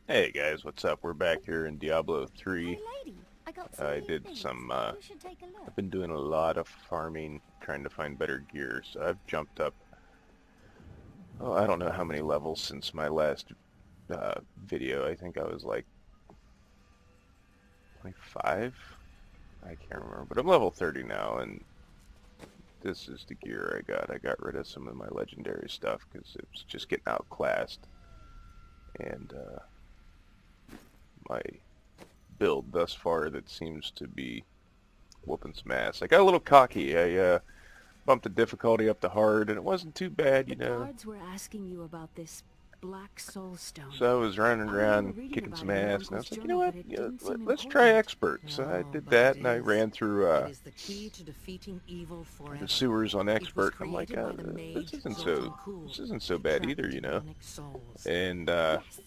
Hey guys, what's up? We're back here in Diablo Hey 3. lady, I got some I new did things. some, You should take a I've look. been doing a lot of farming, trying to find better gear, so I've jumped up, oh, I don't know how many levels since my last video. I think I was like 25? I can't remember, but I'm level 30 now, and this is the gear I got. I got rid of some of my legendary stuff because it was just getting outclassed, and my build thus far that seems to be whooping some ass. I got a little cocky. I bumped the difficulty up to hard, and it wasn't too bad, The you know. guards were asking you about this black soul stone. So I was running You were around reading kicking about some it in your ass, and I uncle's was like, you know journal, what? but it didn't seem Let's try important. expert. So I No, did but that, it and I is. ran through It is the key to defeating evil the forever. sewers on It was expert, and I'm like, created by the this mage isn't Zoltan so Kuhl this isn't so to bad trap either, you know. demonic souls. And Yes,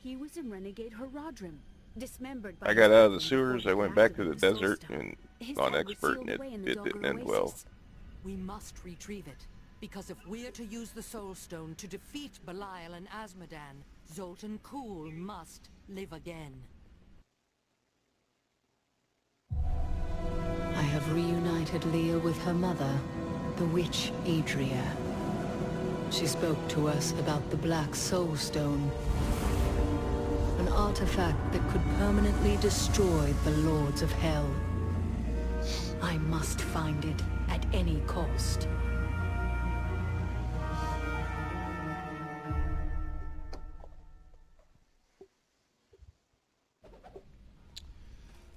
he was a renegade Horadrim, dismembered by I his got out of the brethren before sewers. he I could went back to activate the the soul desert stone. and His on dad was expert, sealed and away in the it didn't Dogger end well. Oasis. We must retrieve it, because if we're to use the soul stone to defeat Belial and Azmodan, Zoltan Kuhl must live again. I have reunited Leah with her mother, the witch Adria. She spoke to us about the Black Soul Stone, an artifact that could permanently destroy the Lords of Hell. I must find it at any cost.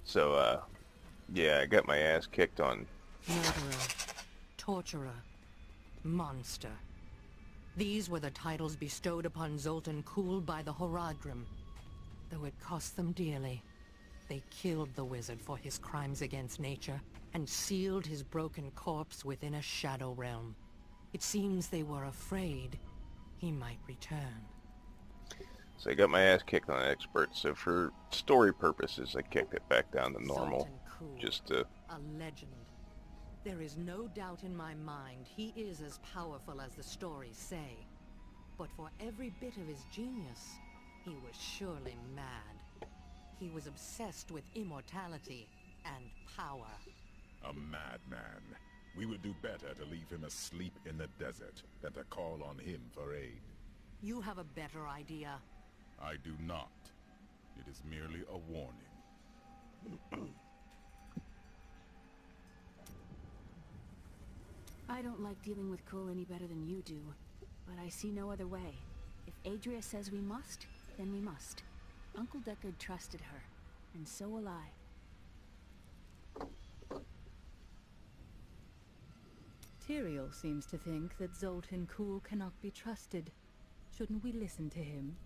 So yeah, I got my ass kicked on. Murderer, torturer, monster. These were the titles bestowed upon Zoltan Kuhl by the Horadrim. Though it cost them dearly, they killed the wizard for his crimes against nature and sealed his broken corpse within a shadow realm. It seems they were afraid he might return. So I got my ass kicked on expert. So for story purposes, I kicked it back down to normal, Zoltan Kuhl, just to. a legend. There is no doubt in my mind he is as powerful as the stories say. But for every bit of his genius, he was surely mad. He was obsessed with immortality and power. A madman. We would do better to leave him asleep in the desert than to call on him for aid. You have a better idea. I do not. It is merely a warning. I don't like dealing with Cole any better than you do, but I see no other way. If Adria says we must, then we must. Uncle Deckard trusted her, and so will I. Tyrael seems to think that Zoltan Kuhl cannot be trusted. Shouldn't we listen to him?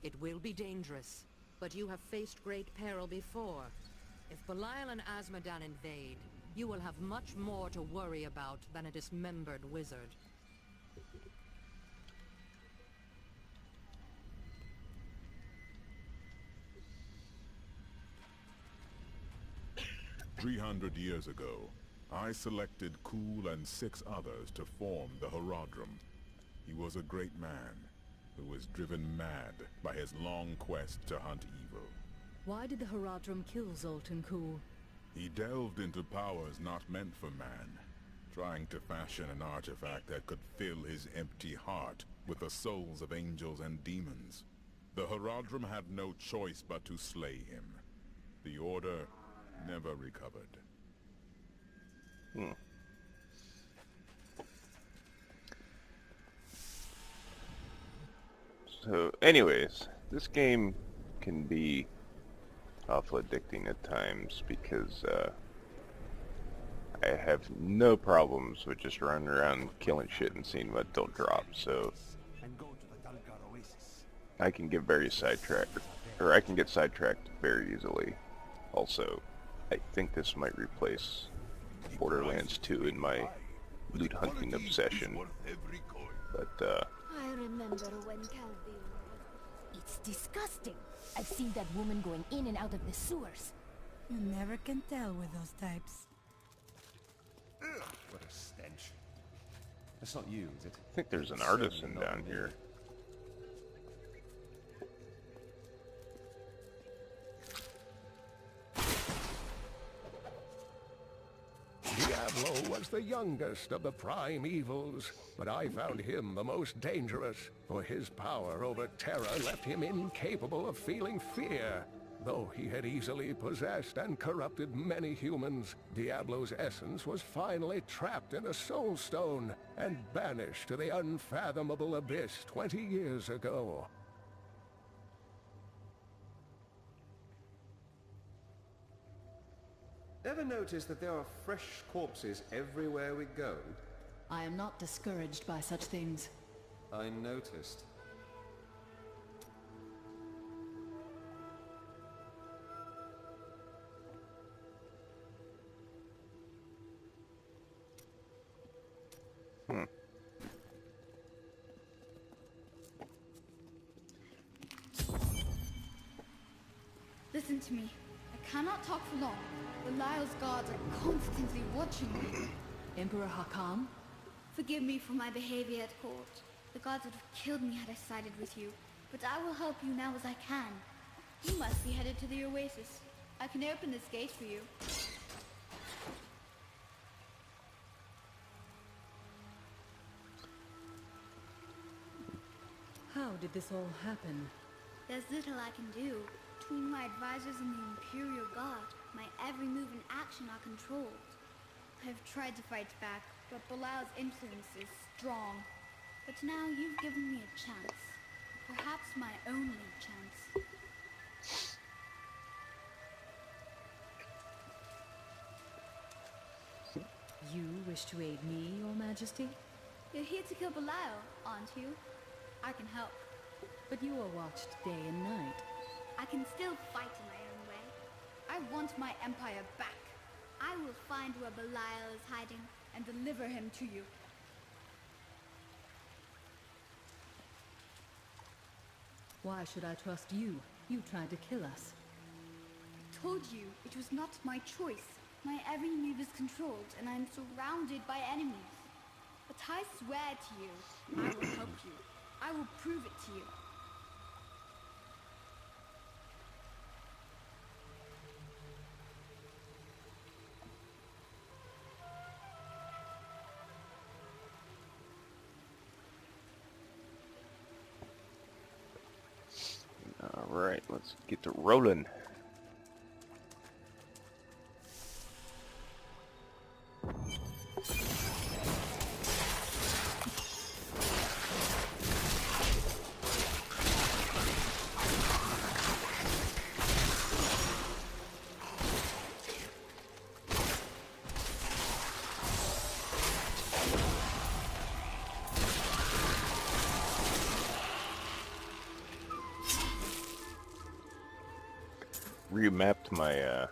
It will be dangerous, but you have faced great peril before. If Belial and Azmodan invade, you will have much more to worry about than a dismembered wizard. 300 years ago, I selected Kuhl and 6 others to form the Horadrim. He was a great man who was driven mad by his long quest to hunt evil. Why did the Horadrim kill Zoltan Kuhl? He delved into powers not meant for man, trying to fashion an artifact that could fill his empty heart with the souls of angels and demons. The Horadrim had no choice but to slay him. The Order never recovered. So, anyways, this game can be awful addicting at times because I have no problems with just running around killing shit and seeing what they'll drop. So I can get very sidetracked, or I can get sidetracked very easily. Also, I think this might replace Borderlands 2 in my loot hunting obsession. But I remember when Calvin... It's disgusting. I've seen that woman going in and out of the sewers. You never can tell with those types. Ugh, what a stench. That's not you, is it? I think there's an artisan down here. Diablo was the youngest of the prime evils, but I found him the most dangerous, for his power over terror left him incapable of feeling fear. Though he had easily possessed and corrupted many humans, Diablo's essence was finally trapped in a soul stone and banished to the unfathomable abyss 20 years ago. Ever notice that there are fresh corpses everywhere we go? I am not discouraged by such things. I noticed. Listen to me. I cannot talk for long. Belial's guards are constantly watching me. Emperor Hakam? Forgive me for my behavior at court. The gods would have killed me had I sided with you. But I will help you now as I can. You must be headed to the oasis. I can open this gate for you. How did this all happen? There's little I can do. Between my advisors and the Imperial Guard, my every move and action are controlled. I've tried to fight back, but Belial's influence is strong. But now you've given me a chance. Perhaps my only chance. You wish to aid me, Your Majesty? You're here to kill Belial, aren't you? I can help. But you are watched day and night. I can still fight in my own way. I want my empire back. I will find where Belial is hiding and deliver him to you. Why should I trust you? You tried to kill us. I told you it was not my choice. My every move is controlled and I'm surrounded by enemies. But I swear to you, I will help you. I will prove it to you. Alright, let's get to rolling. Remapped my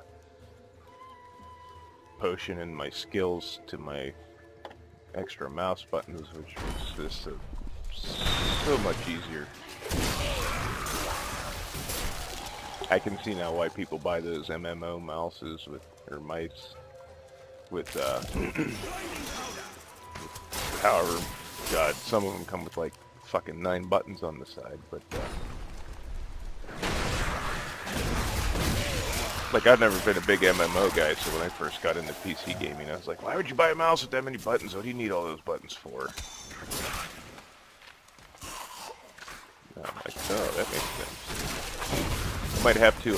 potion and my skills to my extra mouse buttons, which makes this so much easier. I can see now why people buy those MMO mouses with, or mice with however, God, some of them come with like fucking 9 buttons on the side, but like, I've never been a big MMO guy, so when I first got into PC gaming, I was like, why would you buy a mouse with that many buttons? What do you need all those buttons for? I'm like, oh, that makes sense. I might have to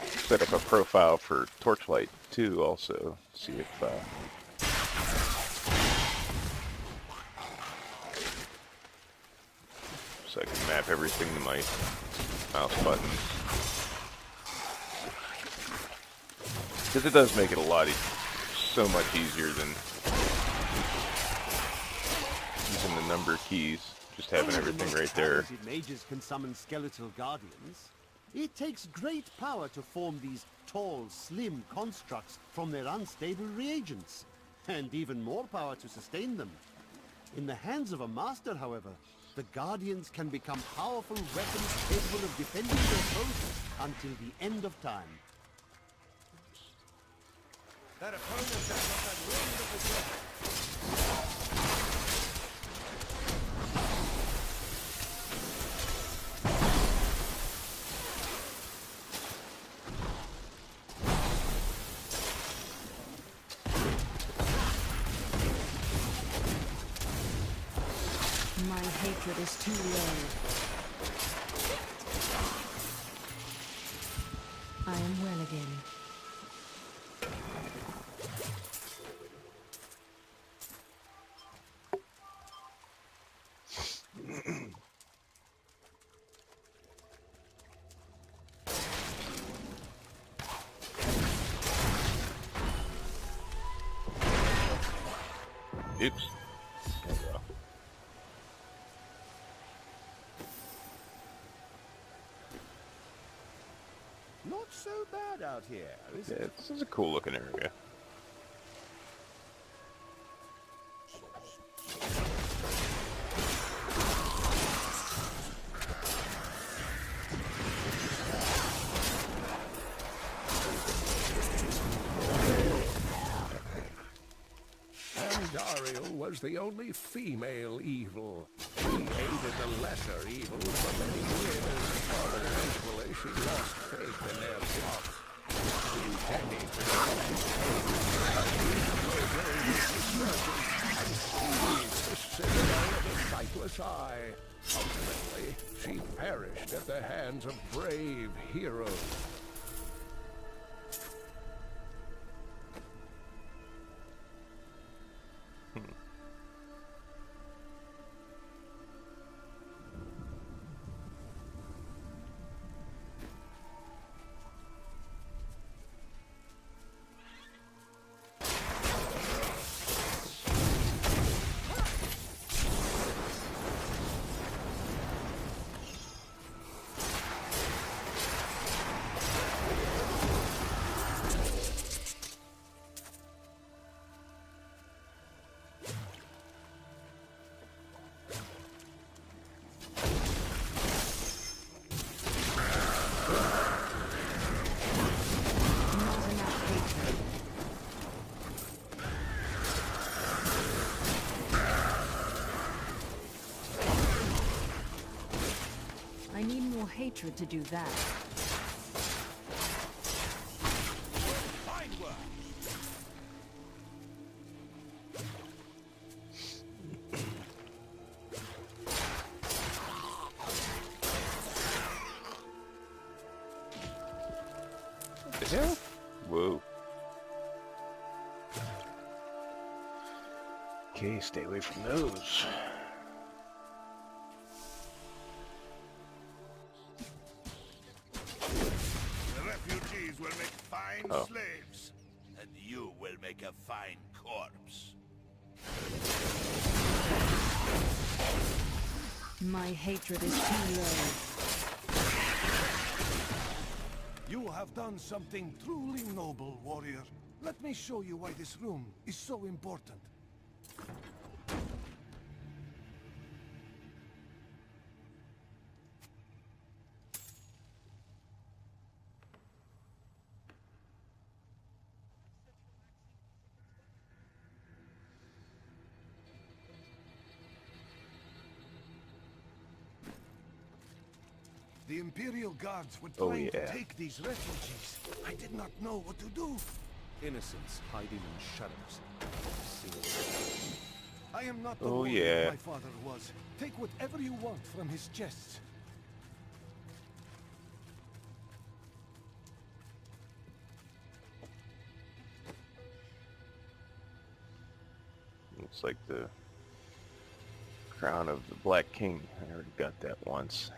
set up a profile for Torchlight, too, also, see if so I can map everything to my mouse buttons. Because it does make it a lot so much easier than using the number keys, just having everything right there. Mages can summon skeletal guardians. It takes great power to form these tall, slim constructs from their unstable reagents, and even more power to sustain them. In the hands of a master, however, the guardians can become powerful weapons capable of defending their foes until the end of time. That opponent has not had wonderful work. hatred is too low. I am well again. Oops. There we go. Not so bad out here, is Yeah, it? this is a cool looking area. Andariel was the only female evil. She aided the lesser evils for many years, but eventually she lost faith in their plot. Intending to the citadel of the sightless eye. Ultimately, she perished at the hands of brave heroes. I need more hatred to do that. Fine work. What the hell? Whoa. Okay, stay away from those. The refugees will make fine slaves, and you will make a fine corpse. My hatred is too low. You have done something truly noble, warrior. Let me show you why this room is so important. The Imperial Guards were trying to take these refugees. I did not know what to do. Innocents hiding in shadows. I am not the warrior my father was. Take whatever you want from his chests. Looks like the crown of the Black King. I already got that once.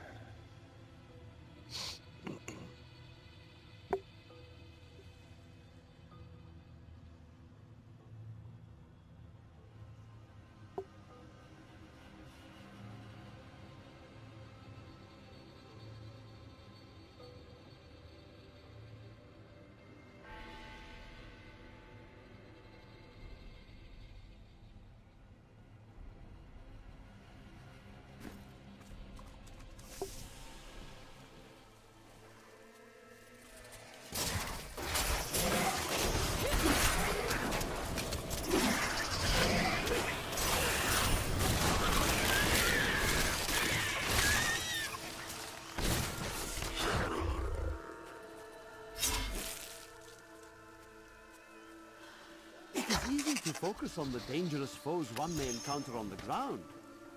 It is easy to focus on the dangerous foes one may encounter on the ground,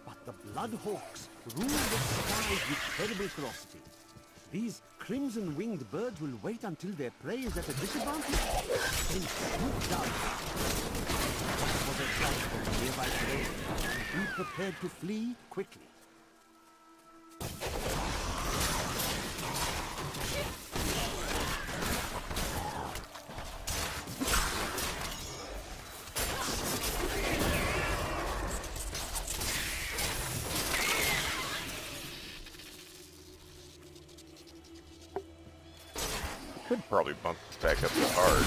but The Bloodhawks rule the skies with terrible ferocity. These crimson-winged birds will wait until their prey is at a disadvantage, then swoop down. For their flight from the nearby terrain, be prepared to flee quickly. Could probably bump this back up to hard.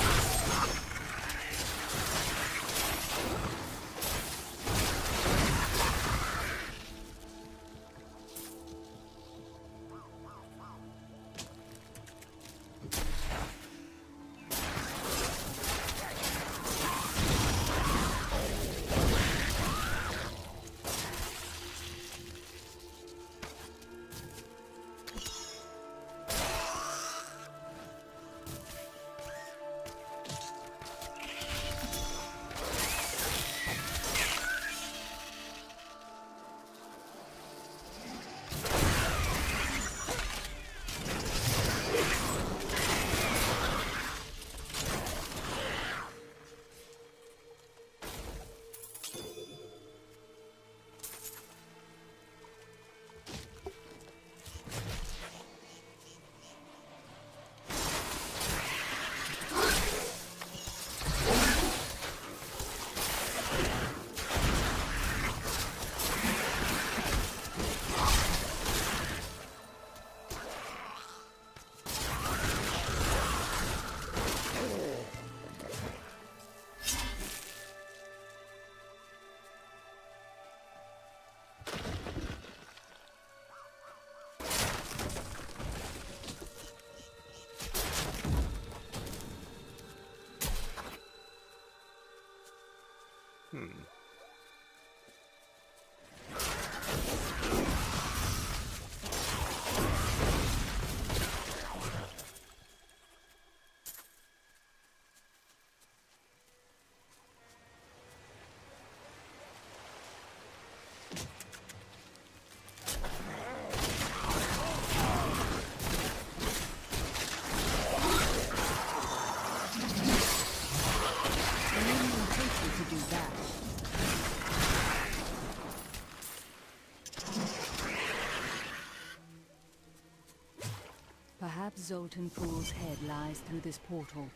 Perhaps Zoltan Pool's head lies through this portal.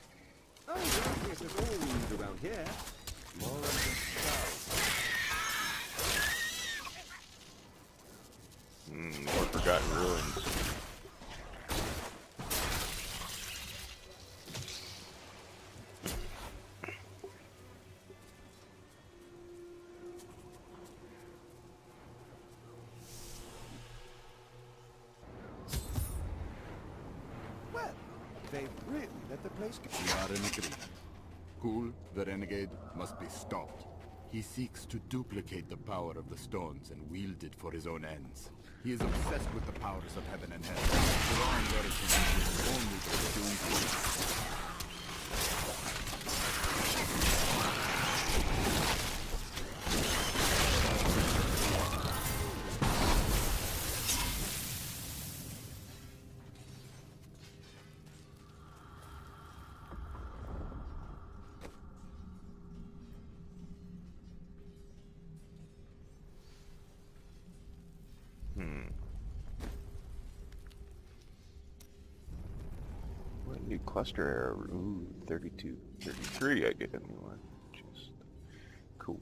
Oh, yes, there's all news around here. More of the south. More forgotten ruins. Well, they've really let the place go. We are in agreement. Kul, the renegade, must be stopped. He seeks to duplicate the power of the stones and wield it for his own ends. He is obsessed with the powers of heaven and hell, drawing their attention only to the doomed king. What new cluster error? Ooh, 32, 33. I get a new one. Just cool.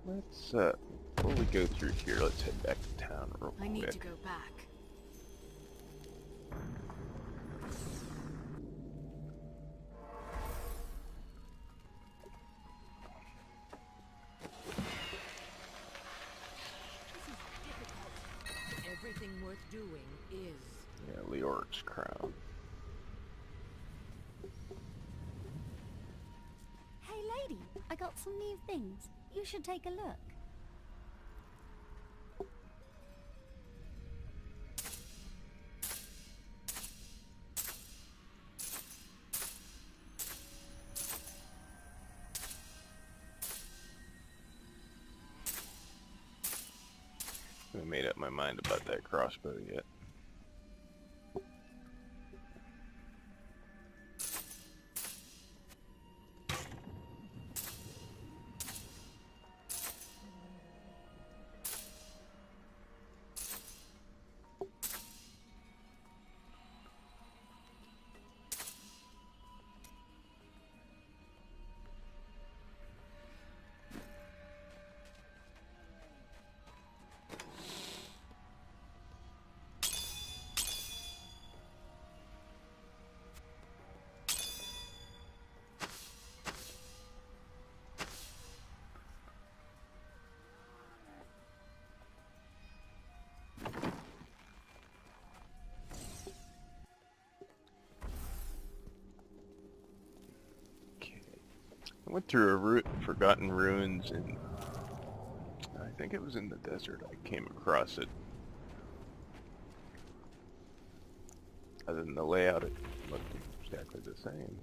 Let's, before we go through here, let's head back to town real quick. I need to go back. Everything worth doing is Yeah, Leoric's crown. Hey lady, I got some new things. You should take a look. I haven't made up my mind about that crossbow yet. I went through a forgotten ruins in, I think it was in the desert. I came across it. Other than the layout, it looked exactly the same.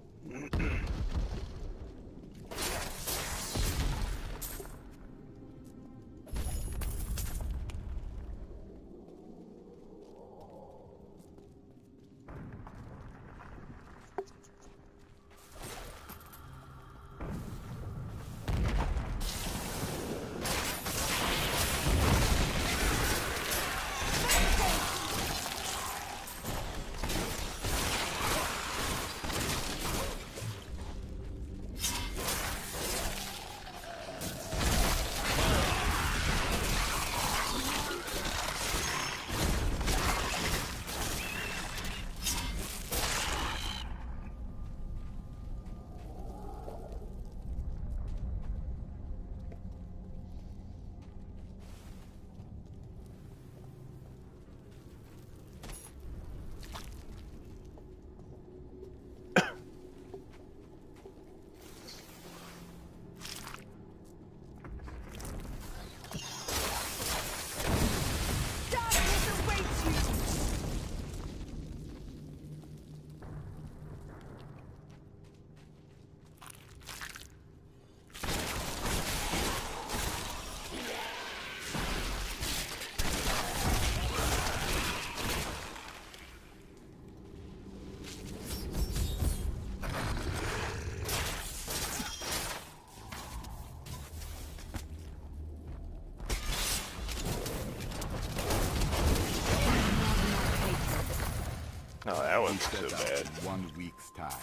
Oh, that wasn't so bad. In 1 week's time,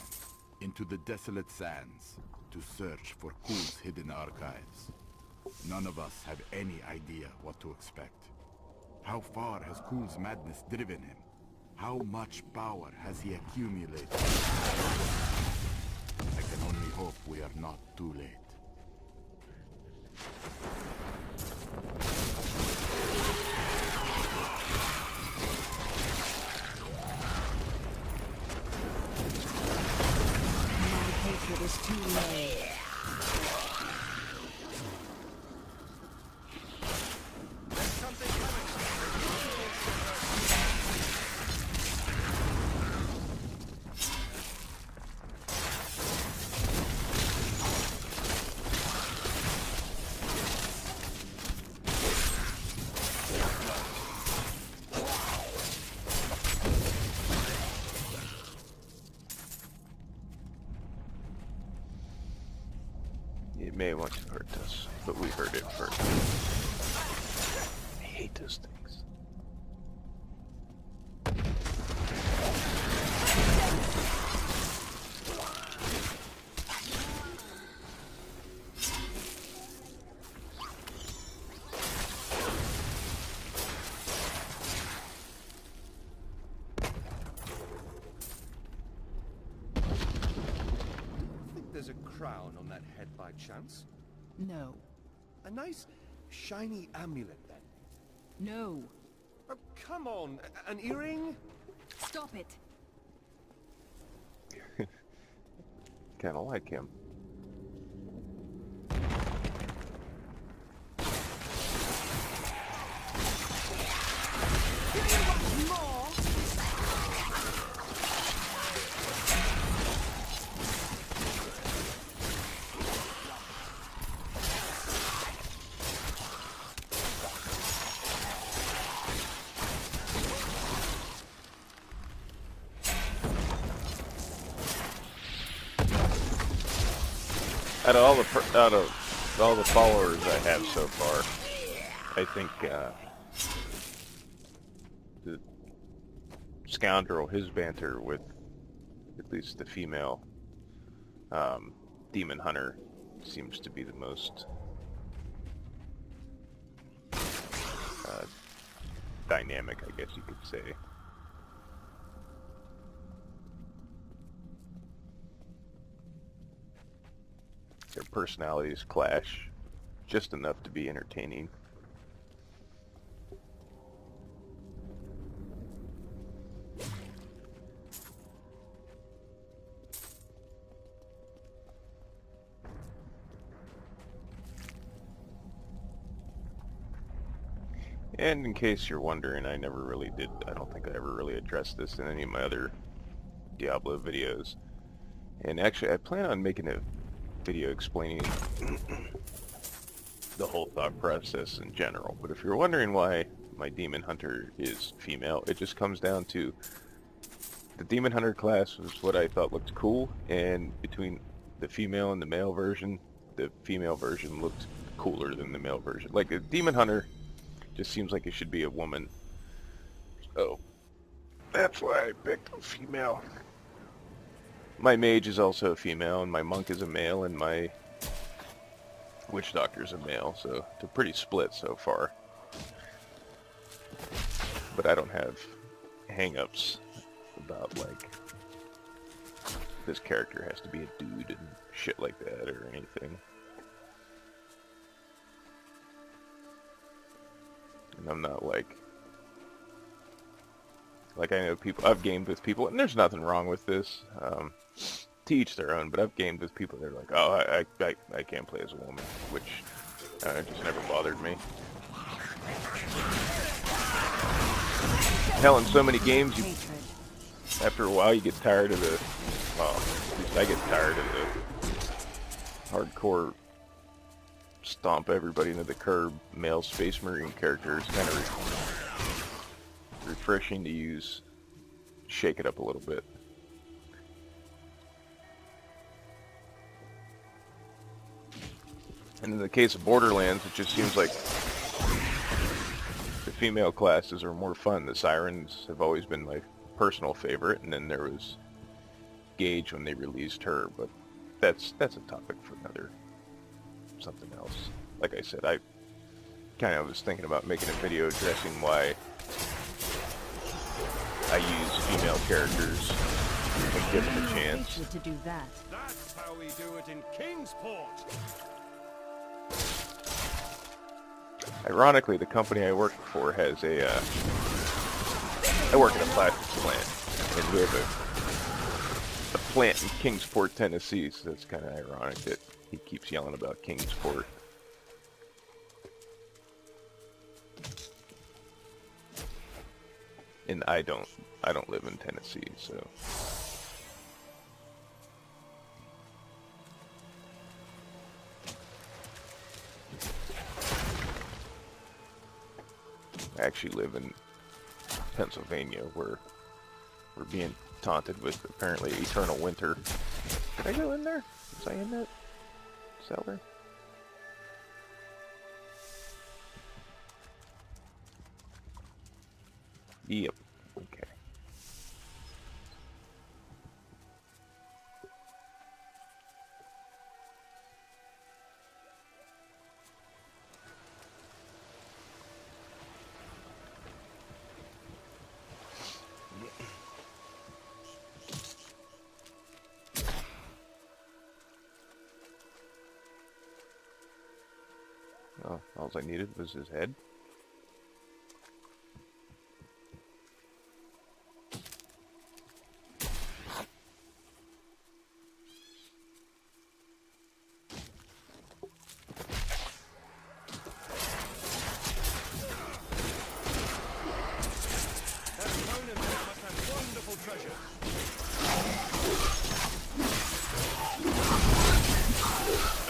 into the desolate sands, to search for Kul's hidden archives. None of us have any idea what to expect. How far has Kul's madness driven him? How much power has he accumulated? I can only hope we are not too late. It is too late. It may want to hurt us, but we hurt it first. I hate those things. There's a crown on that head by chance? No. A nice, shiny amulet, then? No. Oh, come on, an earring? Stop it. Kind of like him. Out of all the followers I have so far, I think the scoundrel, his banter with at least the female demon hunter seems to be the most dynamic, I guess you could say. Their personalities clash just enough to be entertaining. And in case you're wondering, I don't think I ever really addressed this in any of my other Diablo videos. And actually, I plan on making a video explaining the whole thought process in general. But if you're wondering why my demon hunter is female, it just comes down to the demon hunter class was what I thought looked cool, and between the female and the male version, the female version looked cooler than the male version. Like, a demon hunter just seems like it should be a woman. So that's why I picked a female. My mage is also a female, and my monk is a male, and my witch doctor is a male, so they're pretty split so far. But I don't have hang-ups about, like, this character has to be a dude and shit like that or anything. And I'm not like I know people, I've gamed with people, and there's nothing wrong with this. To each their own, but I've gamed with people that are like, oh, I can't play as a woman, which just never bothered me. Hell, in so many games, after a while you get tired of at least I get tired of the hardcore stomp everybody into the curb male Space Marine character. It's kind of refreshing to shake it up a little bit. And in the case of Borderlands, it just seems like the female classes are more fun. The Sirens have always been my personal favorite, and then there was Gage when they released her, but that's a topic for something else. Like I said, I kind of was thinking about making a video addressing why I use female characters and give them a chance. To do that. That's how we do it in Kingsport. Ironically, the company I work for has I work at a plastics plant, and we have a plant in Kingsport, Tennessee, so that's kind of ironic that he keeps yelling about Kingsport. And I don't live in Tennessee, so. I actually live in Pennsylvania, where we're being taunted with apparently eternal winter. Did I go in there? Was I in that cellar? Yep. Okay. Oh, all I needed was his head.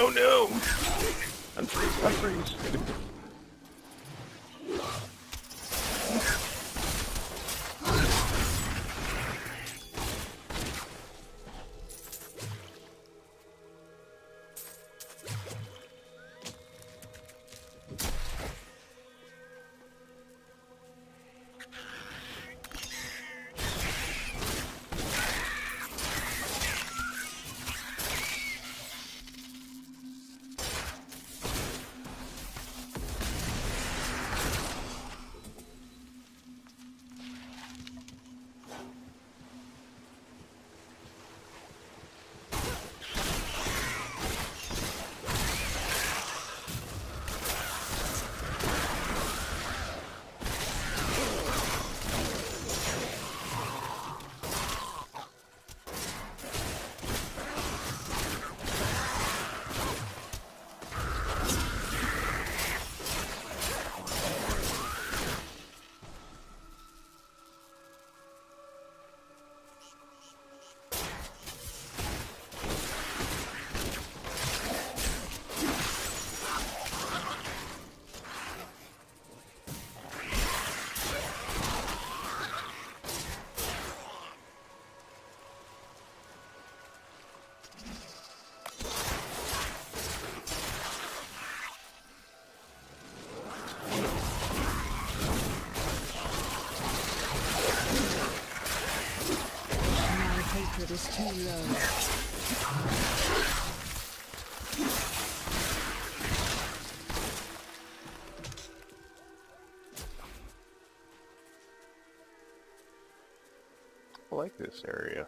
Oh no! Unfreeze, unfreeze! It is too low. I like this area.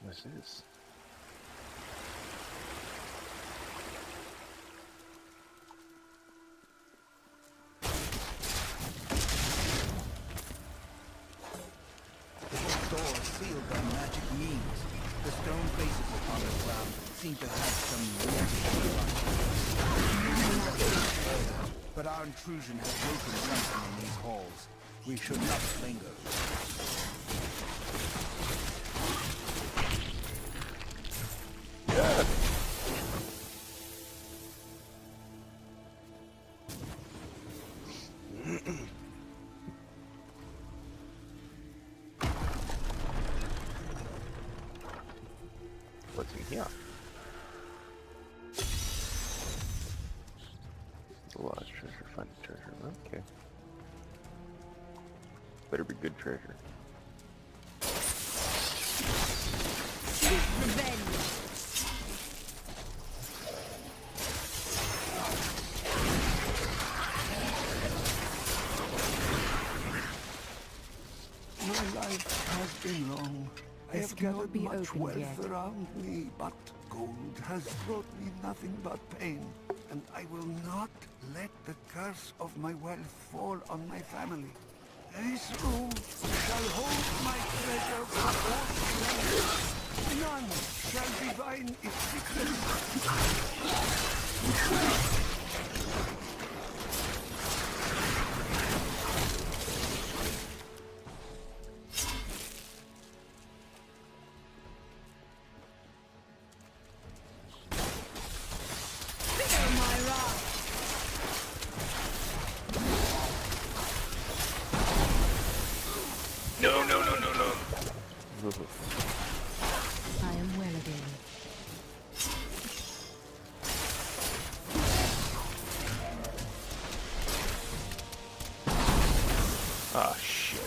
What's this? The door sealed by magic means. The stone faces upon the ground seem to have some magic. But our intrusion has woken something in these halls. We should not linger. What's in here? The lost treasure, find the treasure. Okay. Better be good treasure. Revenge. My life has been long. I This have cannot gathered be much opened wealth yet. around me, but gold has brought me nothing but pain. And I will not let the curse of my wealth fall on my family. This room shall hold my treasure for all time. None shall divine its secrets. No, no, no, no, no. I am well again. Ah, shit.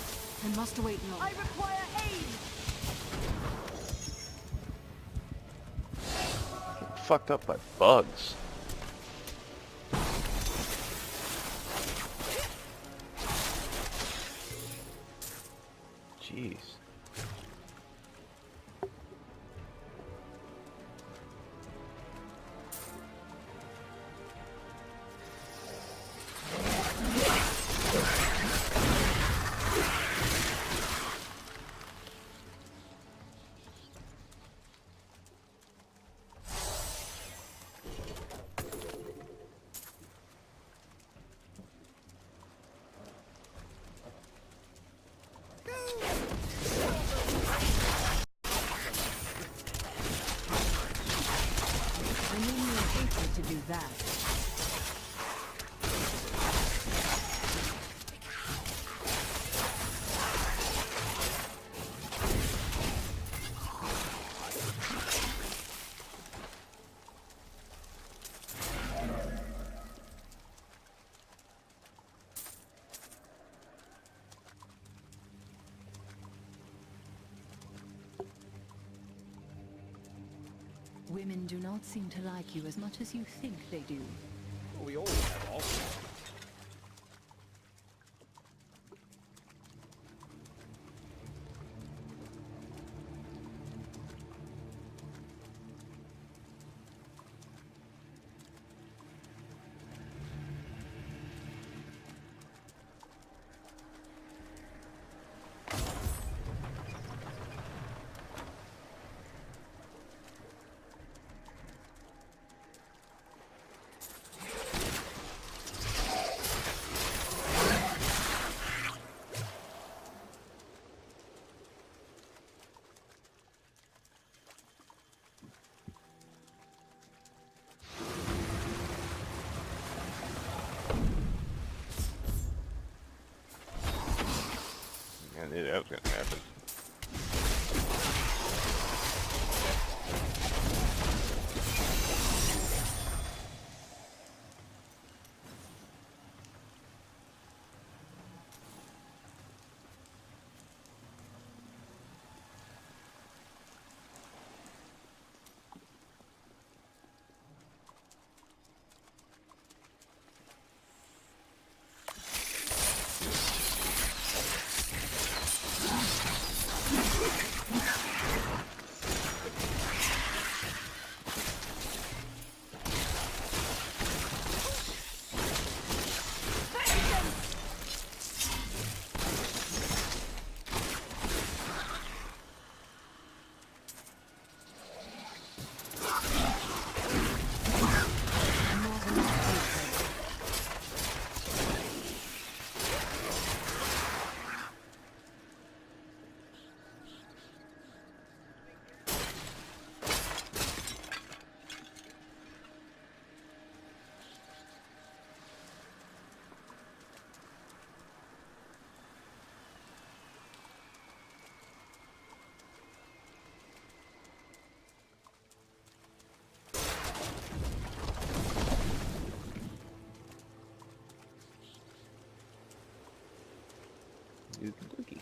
I must await long. I require aid! Fucked up by bugs. Jeez. I need your hatred to do that. Women do not seem to like you as much as you think they do. We all have offers. I knew that was gonna happen. Dookie.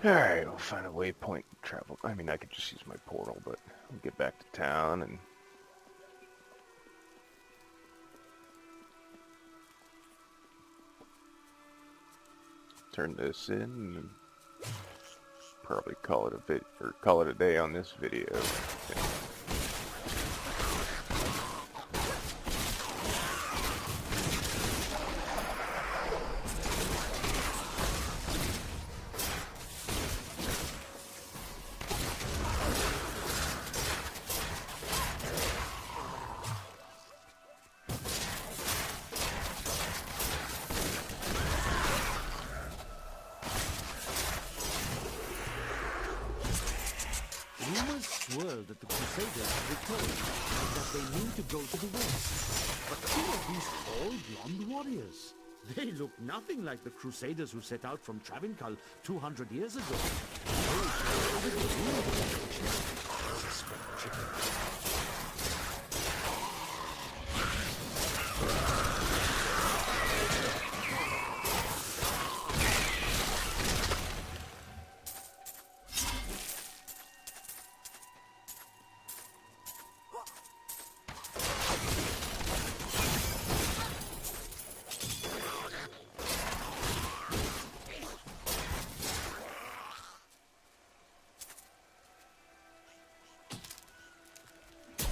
Alright, we'll find a waypoint and travel. I mean, I could just use my portal, but we'll get back to town and turn this in and probably call it a day on this video. world that the Crusaders returned, and that they mean to go to the west. But who are these tall, blonde warriors? They look nothing like the Crusaders who set out from Travincal 200 years ago.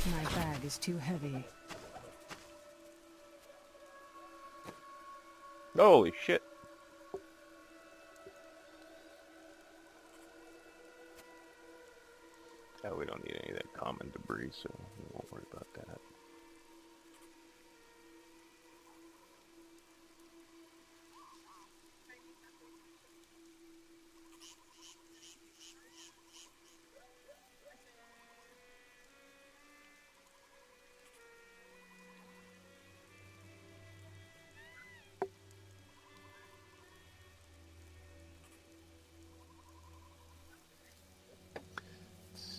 My bag is too heavy. Holy shit. Oh, we don't need any of that common debris, so we won't worry about that.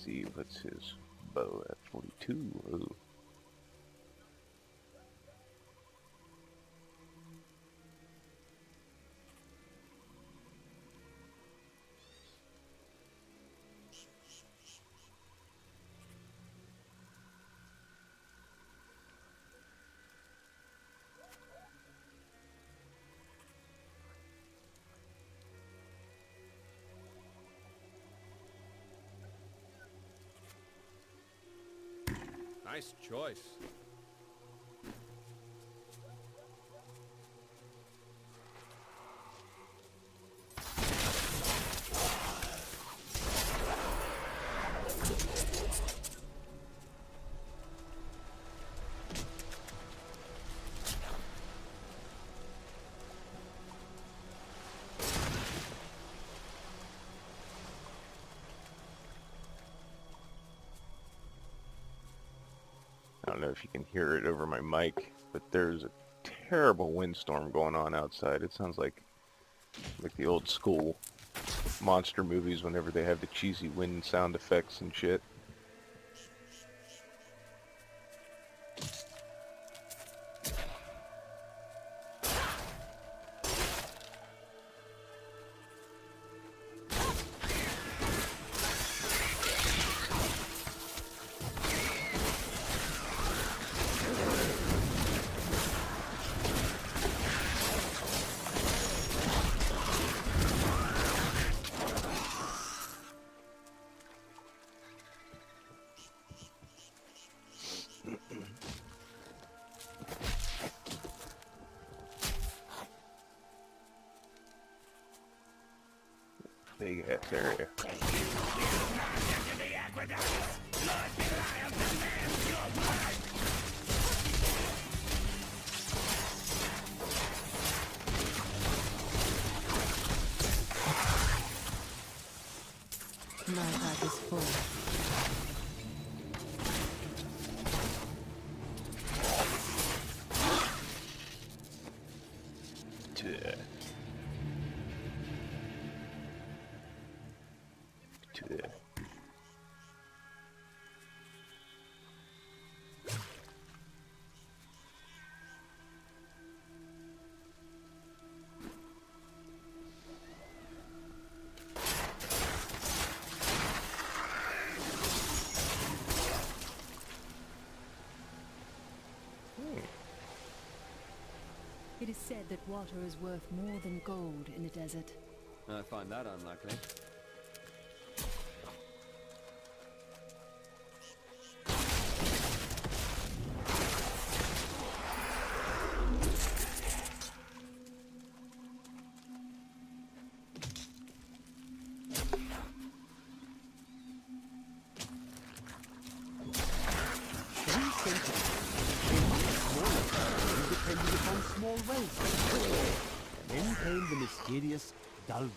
See what's his bow at 42. Ooh. Nice choice. I don't know if you can hear it over my mic, but there's a terrible windstorm going on outside. It sounds like the old school monster movies whenever they have the cheesy wind sound effects and shit. Big ass area. My bag is full. It is said that water is worth more than gold in a desert. I find that unlikely. Then came the mysterious Dalgur,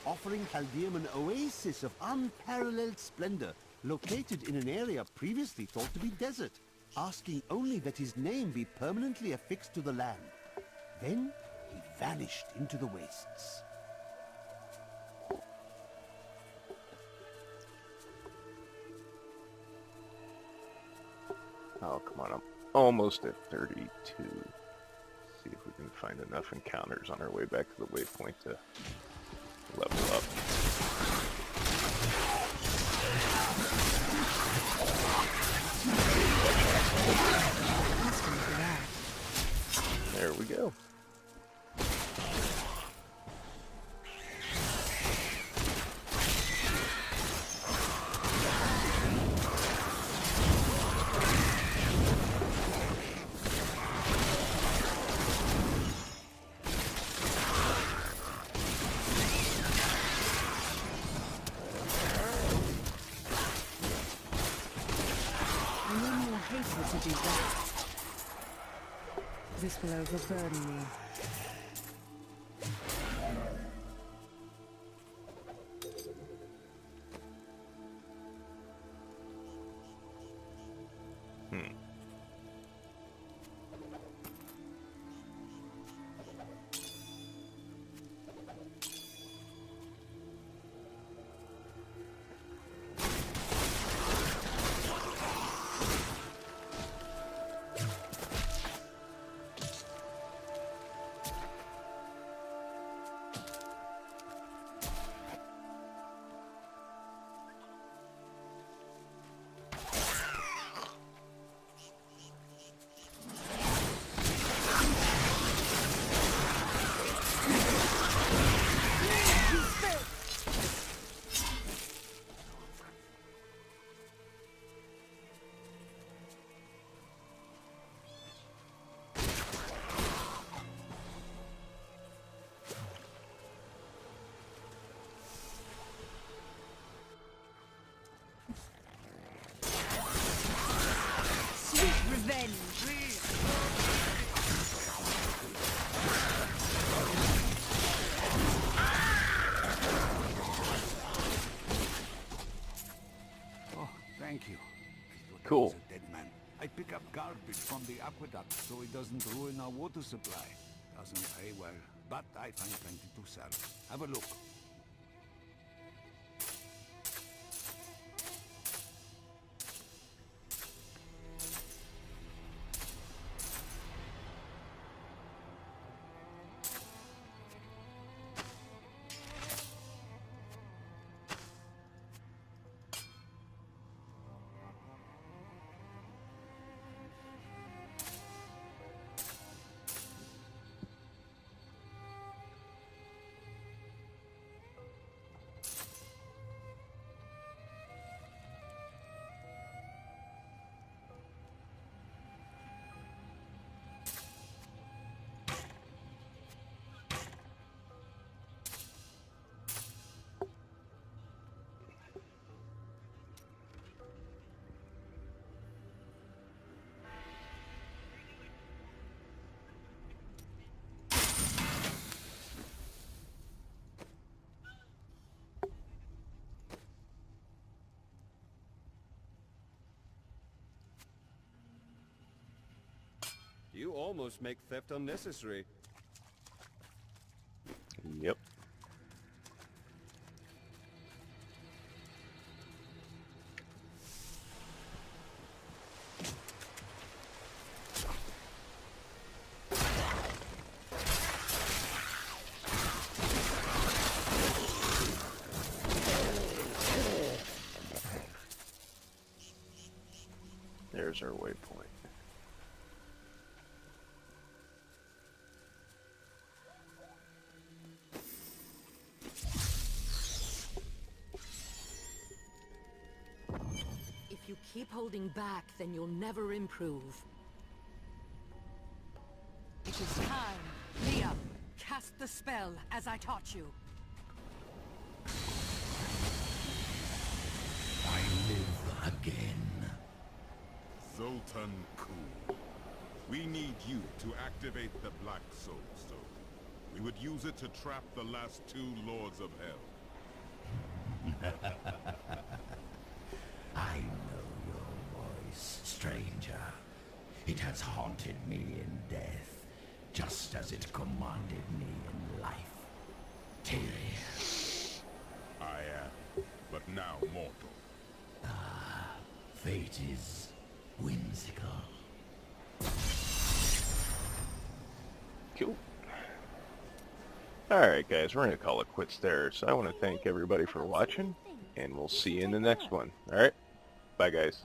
offering Chaldeum an oasis of unparalleled splendor, located in an area previously thought to be desert, asking only that his name be permanently affixed to the land. Then he vanished into the wastes. Oh, come on, I'm almost at 32. See if we can find enough encounters on our way back to the waypoint to level up. There we go. To do that. This will overburden me. Thank you. Cool. Dead man. I pick up garbage from the aqueduct so it doesn't ruin our water supply. Doesn't pay well, but I find plenty to sell. Have a look. You almost make theft unnecessary. Yep. There's our waypoint. If you keep holding back, then you'll never improve. It is time. Leah, cast the spell as I taught you. I live again. Zoltan Kuhl. We need you to activate the Black Soul Stone. We would use it to trap the last two Lords of Hell. It has haunted me in death, just as it commanded me in life. Tyrion. I am, but now mortal. Ah, fate is whimsical. Cool. Alright guys, we're going to call it quits there. So I want to thank everybody for watching, and we'll see you in the next one. Alright? Bye guys.